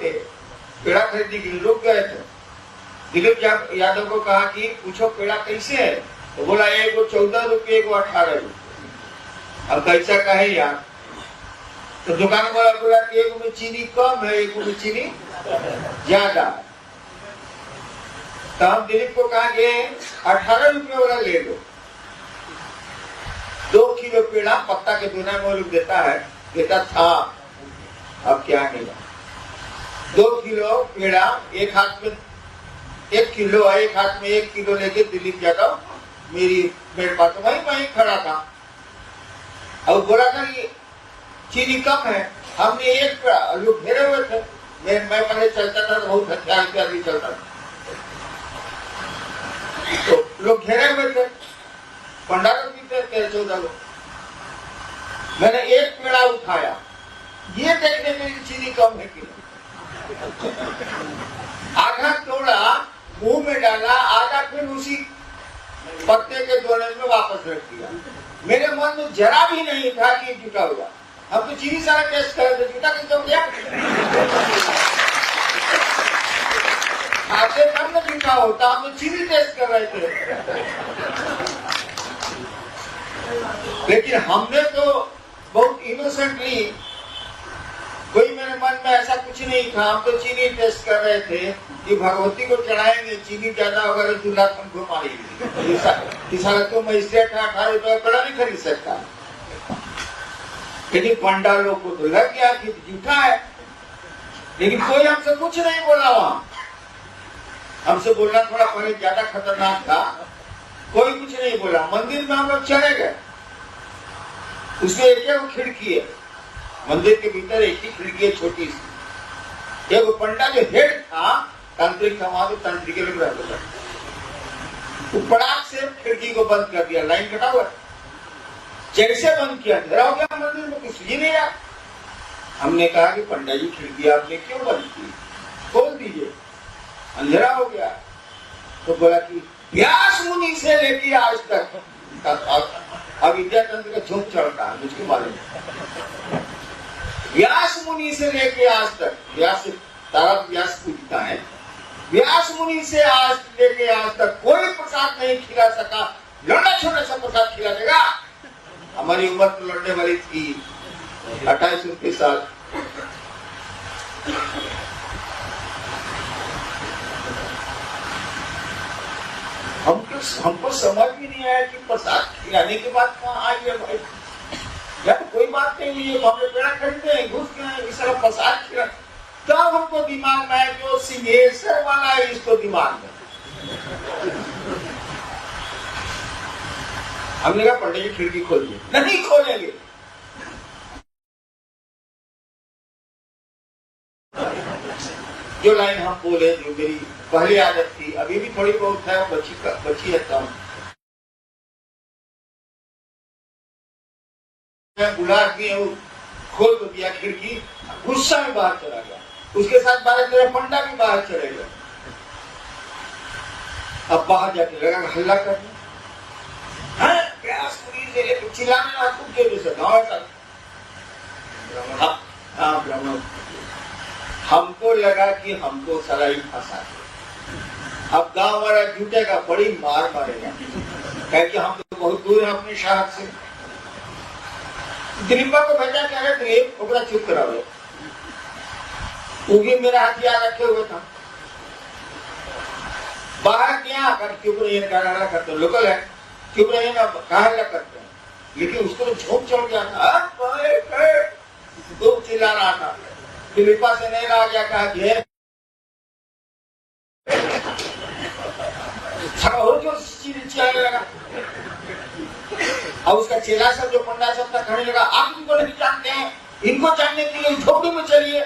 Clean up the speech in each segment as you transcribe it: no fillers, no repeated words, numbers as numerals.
थे, पेड़ा खरीदने के लिए रुक गए थे। दिलीप यादव को कहा कि पूछो पेड़ा कैसे है, तो बोला एगो 14 रुपये, एगो 18 रुपये। अब कैसा कहे यार, तो दुकान वाला बोला कि एक में चीनी कम है, एक में चीनी ज्यादा है। तो हम दिलीप को कहा कि 18 रुपये वाला ले लो। 2 किलो पेड़ा पत्ता के दुना में देता है, देता था, अब क्या मिला। 2 किलो पेड़ा, एक हाथ में 1 किलो है, एक हाथ में 1 किलो लेके दिलीप यादव मेरे पास वहीं खड़ा था। अब बोला था कि चीनी कम है। हमने एक पेड़ा, लोग घेरे हुए थे, मैं पहले चलता था तो बहुत हथियार भी चलता था, तो लोग घेरे हुए थे, पंडारों भी थे 13-14 लोग। मैंने एक पेड़ा उठाया, ये देखने में चीनी कम है कि आधा तोड़ा, मुंह में डाला, आधा फिर उसी पत्ते के दोने में वापस रख दिया। मेरे मन में जरा भी नहीं था कि जुटा हुआ। हम तो चीनी सारा टेस्ट कर रहे थे, जुटा कैसे हो गया? खाते कम में जुटा होता, हम तो चीनी टेस्ट कर रहे थे। लेकिन हमने तो बहुत इनोसेंटली, कोई मेरे मन में ऐसा कुछ नहीं था, हम तो चीनी टेस्ट कर रहे थे कि भगवती को चढ़ाएंगे, चीनी ज्यादा होगा तो दूल्हा तुमको मारेगी। सारा तो मजिस्ट्रेट 18 रुपये पेड़ा नहीं खरीद सकता। लेकिन पंडालों को तो लग गया कि झूठा है, लेकिन कोई हमसे कुछ नहीं बोला। वहां हमसे बोलना थोड़ा पहले ज्यादा खतरनाक था, कोई कुछ नहीं बोला। मंदिर में हम लोग चले गए, उसमें एक खिड़की है, मंदिर के भीतर एक ही खिड़की है छोटी सी। एक पंडा जो हेड था, तांत्रिक था, वहां तो तांत्रिक लोग रहते थे, तो पड़ाक से खिड़की को बंद कर दिया, लाइन कटा हुआ। जैसे बंद किया, अंधेरा हो गया मंदिर में, कुछ ही नहीं आया। हमने कहा कि पंडा जी खिड़की आपने क्यों बंद की, खोल दीजिए, अंधेरा हो गया। तो बोला कि व्यास मुनि से लेके आज तक अब विद्या तंत्र का झोंक चढ़ता है मुझके बारे में। व्यास मुनि से लेके आज तक, व्यास तारा व्यास पूजता है, व्यास मुनि से आज लेके आज तक कोई प्रसाद नहीं खिला सका। लौंडा छोटा सा प्रसाद खिला देगा। हमारी उम्र तो लड़ने वाली थी 28 के साथ। हमको समझ भी नहीं आया कि प्रसाद खिलाने के बाद कहाँ आ गया भाई। जब कोई बात नहीं हुई है तो हमने पेड़ा खरीदे हैं, घुस गए, इस तरह प्रसाद खिला। तब हमको दिमाग में आया जो सिंहेश्वर वाला है, इसको दिमाग में हमने कहा पंडित जी खिड़की खोल दी, नहीं खोलेंगे। जो लाइन हम बोले, जो मेरी पहली आदत थी, अभी भी थोड़ी बहुत है, बची है कम। बुला आदमी है, खोल तो दिया खिड़की, गुस्सा में बाहर चला गया। उसके साथ 12-13 पंडा भी बाहर चले गए। अब बाहर जाके लगा हल्ला करने, चिल्लाने लगा खूब जोर से, हाँ ब्राह्मण। हमको लगा कि हमको सारा ही फंसा। अब गांव वाला जुटेगा, बड़ी मार मारेगा, क्योंकि हम तो बहुत दूर हैं अपने शहर से। दिलीपा को भेजा क्या है, दिलीप ओकरा चुप कराओ। वो भी मेरा हथियार रखे हुए था। बाहर क्या कर चुप रही करते, लोकल है, चुप रही ना, कहा करते हैं। लेकिन उसको तो झोंक चढ़ गया था, तो चिल्ला रहा था। दिलीपा से नहीं रहा गया, कहा घेर चिल्लाने लगा। और उसका चेला सब जो पंडा सब था कहने लगा, आप इनको नहीं जानते हैं, इनको जानने के लिए झोपड़ी में चलिए।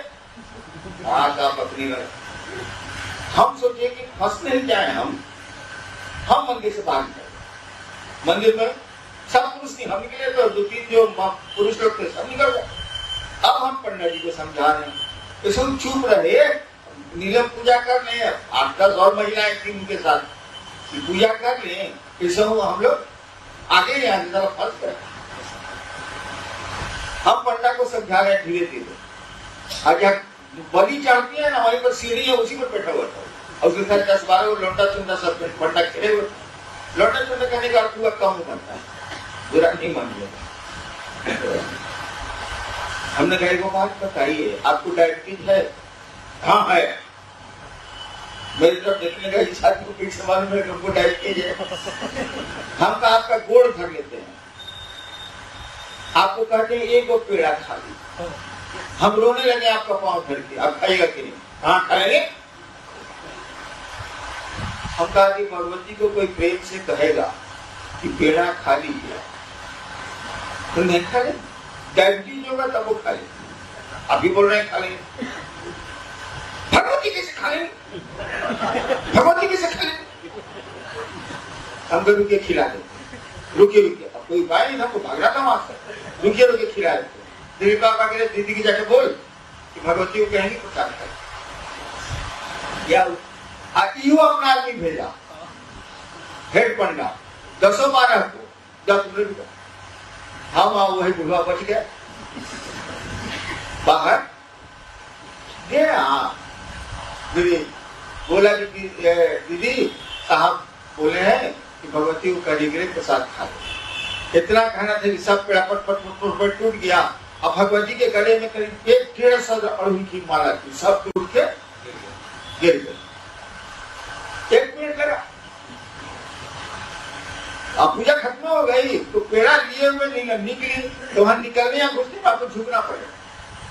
अपनी हम सोचे कि फंस नहीं जाए हम मंदिर से भाग गए। मंदिर में सब पुरुष नहीं, हम निकले तो 2-3 जो पुरुष लोग थे सब निकल गए। अब हम पंडित जी को समझा रहे हैं, तो सब चुप रहे, नीलम पूजा कर ले। 8-10 और महिलाएं थी उनके साथ, पूजा कर ले, फिर हम लोग आगे यहाँ की तरफ फंस गए। हम पंडा को समझा रहे धीरे धीरे, आगे बलि चढ़ती है ना, वहीं पर सीढ़ी है, उसी पर बैठा हुआ था। और उसके साथ 10-12 लौंडा चुंडा सब पंडा खेले हुए। लौंडा चुंडा कहने का अर्थ हुआ कम बनता है, बुरा नहीं मान लिया। हमने कहा को बात बताइए, आपको डायबिटीज है? हाँ है। मेरी तरफ देखने का इस आदमी को पीठ से मालूम है कि हमको डायबिटीज है। हम का आपका गोड़ धर लेते हैं, आपको कहते हैं एक पेड़ा खा ली, हम रोने लगे आपका पांव धर के, आप खाएगा कि नहीं? हाँ खाएंगे। हम कहा कि भगवती को कोई प्रेम से कहेगा कि पेड़ा खा लीजिए तो नहीं खा ले, डायबिटीज होगा तब वो खा ले। अभी बोल रहे हैं खा लेंगे, भगवती कैसे खा लेंगे, भगवती कैसे खा लेंगे? हम तो रुके खिला देते, रुके रुके, अब कोई उपाय नहीं था, हमको भागना था वहां से, रुके रुके खिला देते। दीदी पापा के लिए दीदी की जाके बोल कि भगवती को कहेंगे प्रसाद खाए। या यू अपना आदमी भेजा, हेड पंडा 10-12 को 10 मिनट का, हम वही बुढ़वा बच गया बाहर गया। दीदी बोला कि दीदी साहब बोले हैं कि भगवती को कहीं प्रसाद खा ले। इतना कहना था कि सब पेड़ा पट टूट गया। अब भगवती के गले में करीब 150 अड़हुल की माला थी, सब टूट के गिर गई। 1 मिनट लगा, अब पूजा खत्म हो गई तो पेड़ा लिए हुए नहीं निकली, तो वहां निकलने या घुसने में आपको झुकना पड़ेगा,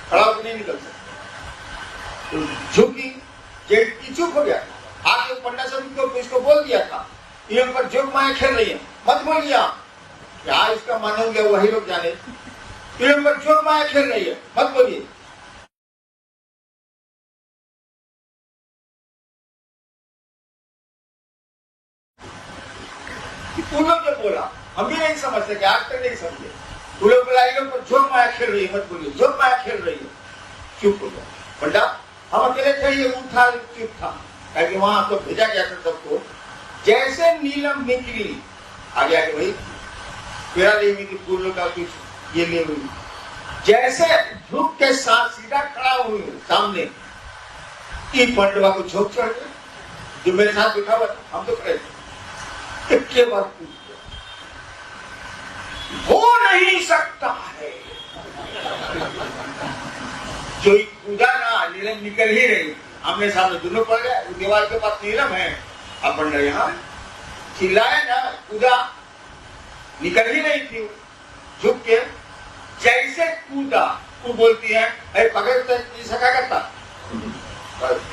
खड़ा होकर नहीं निकल सकते। तो झुकी, जेठ चुप हो गया। आगे पंडा सब इसको बोल दिया था, ये पर जोक माया खेल रही है, मत बोलिए। क्या इसका मानोगे वही लोग जाने, ये पर जोक माया खेल रही है, मत बोलिए। तू लोग जो बोला हम भी नहीं समझते, कि आज तक नहीं समझे। तू लोग बोला ये पर जोक माया खेल रही है, मत बोलिए, जोक माया खेल रही है। चुप हो गया पंडा। हम अकेले थे, ये उठा चुप था, क्योंकि वहां तो भेजा गया था सबको। जैसे नीलम निकली आगे आगे वही पेड़ा देवी की फूलों का कुछ ये ले हुई, जैसे झुक के साथ सीधा खड़ा हुई सामने, पंडवा को झोंक चढ़ गए। जो मेरे साथ बैठा हुआ हम तो खड़े थे, के बाद हो नहीं सकता है, जो कूदा ना, नीलम निकल ही रही, आमने सामने दोनों पड़ गए। दीवार के पास नीलम है, अब पंडा यहाँ चिल्लाए ना, कूदा, निकल ही नहीं थी। झुक के जैसे कूदा, वो बोलती है अरे पकड़ सका करता,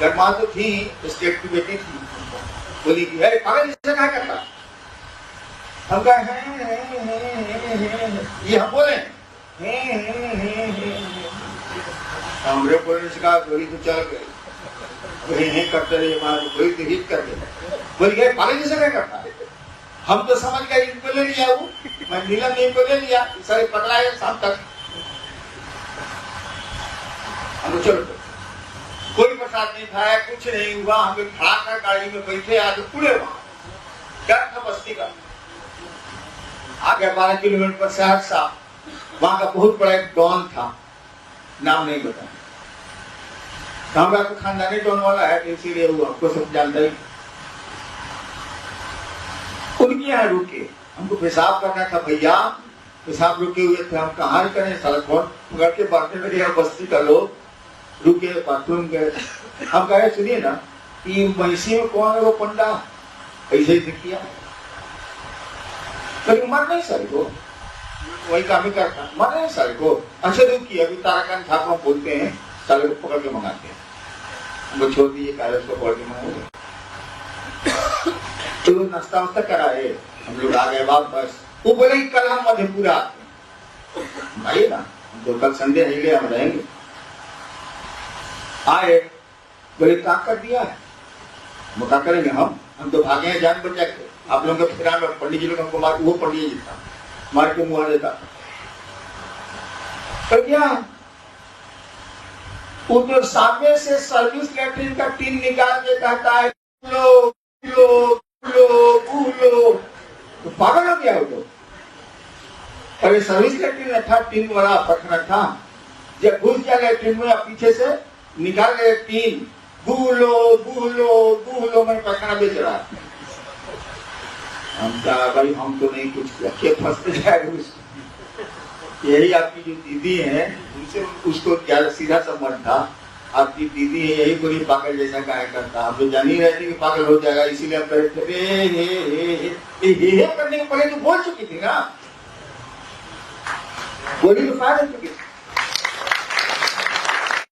गर्मा तो थी, स्टेट की बेटी थी, बोली कि अरे पकड़ सका करता। हम कहा ये हम बोले हमरे बोलने से कहा गोली तो चल गई, वही करते रहे, गोली तो हिट कर दे, बोल गए पागल जैसे क्या करता है। हम तो समझ गए इनको ले लिया, वो मैं नीलम ने इनको ले लिया, सारे पकड़ाए शाम तक। हम चलो कोई प्रसाद नहीं खाया, कुछ नहीं हुआ। हम लोग खड़ा कर गाड़ी में बैठे, आगे पूरे वहां डर था बस्ती का। आगे 12 किलोमीटर पर सहरसा, वहां का बहुत बड़ा एक डॉन था, नाम नहीं बताया। हमारा तो खानदानी डॉन वाला है, इसीलिए वो आपको सब जानता ही। उनके यहाँ रुके, हमको पेशाब करना था भैया, पेशाब रुके हुए थे, हम कहाँ करें, साला कौन घर के बांटने मेरे यहाँ बस्ती का लोग रुके, बाथरूम गए। हम कहे सुनिए ना, कि महिषी में कौन है वो पंडा, ऐसे ही किया, कभी मर नहीं सारे को, वही काम ही करता, मर नहीं सारे को। अच्छा रुकी, अभी ताराकांत ठाकुर बोलते हैं, साले को पकड़ के मंगाते हैं, हमको छोड़ दीजिए, कागज को पकड़ के मंगाए। तो नाश्ता वास्ता कराए, हम लोग आ गए वापस। वो बोले कि कल हम मधेपुरा आते हैं, आइए ना, तो कल संडे नहीं ले, हम रहेंगे। आए, बोले क्या कर दिया है, वो क्या करेंगे, हम तो भागे हैं जान बचा के। आप लोगों के फिर में पंडित जी लोग हमको मार, वो पंडित जी था, मार के मुँह देता। तो क्या वो तो सामने से सर्विस लेटरिन का टीन निकाल के कहता है लो लो लो लो, तो पागल हो गया वो तो। अरे सर्विस लेटरिन था, टीन वाला पटना था, जब घुस गया लेटरिन में, पीछे से निकाल रहे 3 बूलो बूलो बूलो, मैंने पैखाना बेच रहा है। हम कहा भाई हम तो नहीं कुछ किया, फंसते जाएगा। यही आपकी जो दीदी है उनसे उसको क्या सीधा संबंध था। आपकी दीदी है, यही कोई पागल जैसा काय करता। आप तो जान ही रहे थे कि पागल हो जाएगा, इसीलिए आप कहे थे हे करने के पहले तो बोल चुकी थी ना, बोली तो फायदा चुकी थी।